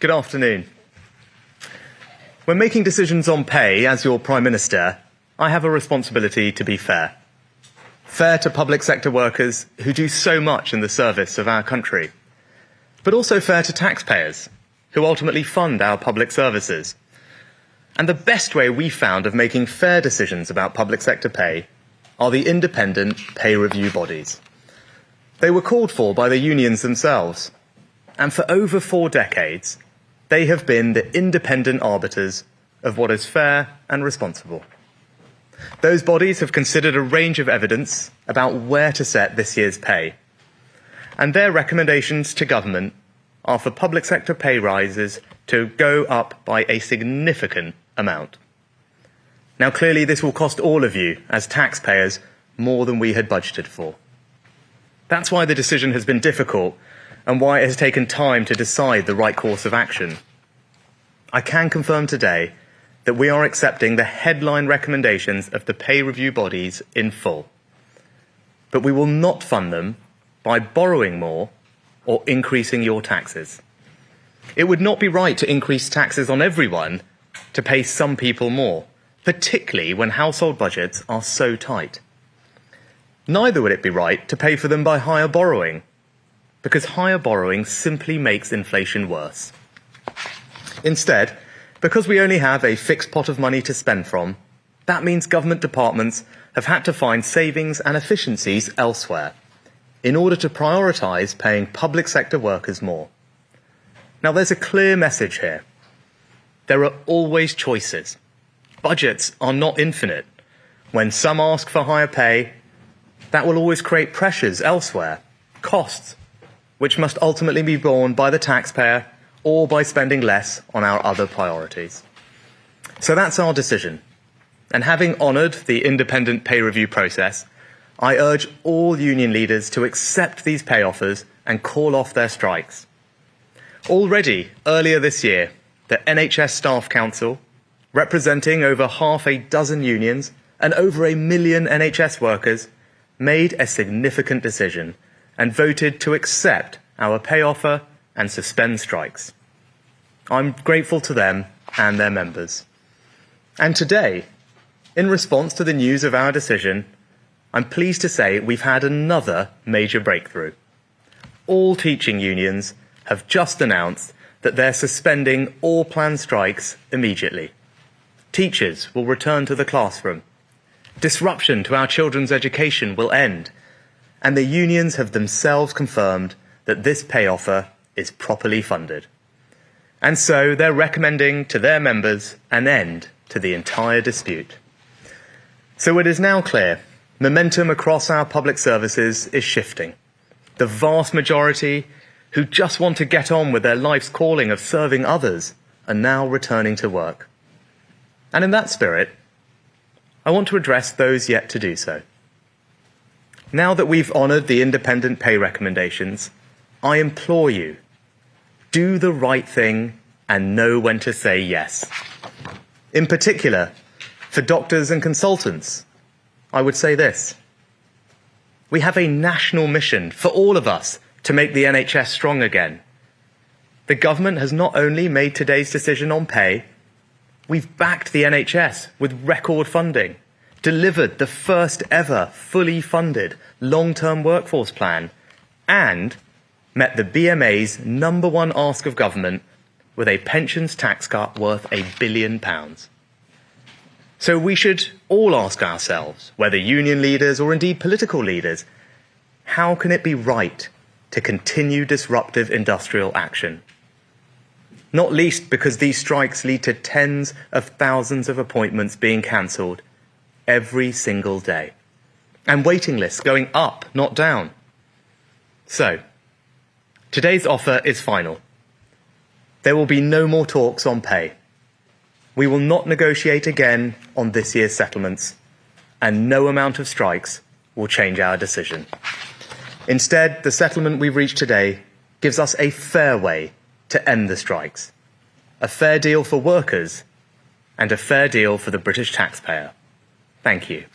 Good afternoon. When making decisions on pay as your Prime Minister, I have a responsibility to be fair. Fair to public sector workers who do so much in the service of our country, but also fair to taxpayers who ultimately fund our public services. And the best way we found of making fair decisions about public sector pay are the independent pay review bodies. They were called for by the unions themselves, and for over 4 decades, they have been the independent arbiters of what is fair and responsible. Those bodies have considered a range of evidence about where to set this year's pay, and their recommendations to government are for public sector pay rises to go up by a significant amount. Now, clearly, this will cost all of you, as taxpayers, more than we had budgeted for. That's why the decision has been difficult and why it has taken time to decide the right course of action. I can confirm today that we are accepting the headline recommendations of the pay review bodies in full. But we will not fund them by borrowing more or increasing your taxes. It would not be right to increase taxes on everyone to pay some people more, particularly when household budgets are so tight. Neither would it be right to pay for them by higher borrowing, because higher borrowing simply makes inflation worse. Instead, because we only have a fixed pot of money to spend from, that means government departments have had to find savings and efficiencies elsewhere in order to prioritise paying public sector workers more. Now, there's a clear message here. There are always choices. Budgets are not infinite. When some ask for higher pay, that will always create pressures elsewhere, costs, which must ultimately be borne by the taxpayer or by spending less on our other priorities. So that's our decision. And having honoured the independent pay review process, I urge all union leaders to accept these pay offers and call off their strikes. Already, earlier this year, the NHS Staff Council, representing over half a dozen unions and over 1 million NHS workers, made a significant decision and voted to accept our pay offer and suspend strikes. I'm grateful to them and their members. And today, in response to the news of our decision, I'm pleased to say we've had another major breakthrough. All teaching unions have just announced that they're suspending all planned strikes immediately. Teachers will return to the classroom. Disruption to our children's education will end. And the unions have themselves confirmed that this pay offer is properly funded. And so they're recommending to their members an end to the entire dispute. So it is now clear, momentum across our public services is shifting. The vast majority who just want to get on with their life's calling of serving others are now returning to work. And in that spirit, I want to address those yet to do so. Now that we've honoured the independent pay recommendations, I implore you, do the right thing and know when to say yes. In particular, for doctors and consultants, I would say this. We have a national mission for all of us to make the NHS strong again. The government has not only made today's decision on pay, we've backed the NHS with record funding, delivered the first ever fully funded long-term workforce plan, and met the BMA's #1 ask of government with a pensions tax cut worth £1 billion. So we should all ask ourselves, whether union leaders or indeed political leaders, how can it be right to continue disruptive industrial action? Not least because these strikes lead to tens of thousands of appointments being cancelled every single day, and waiting lists going up, not down. So, today's offer is final. There will be no more talks on pay. We will not negotiate again on this year's settlements, and no amount of strikes will change our decision. Instead, the settlement we've reached today gives us a fair way to end the strikes, a fair deal for workers, and a fair deal for the British taxpayer. Thank you.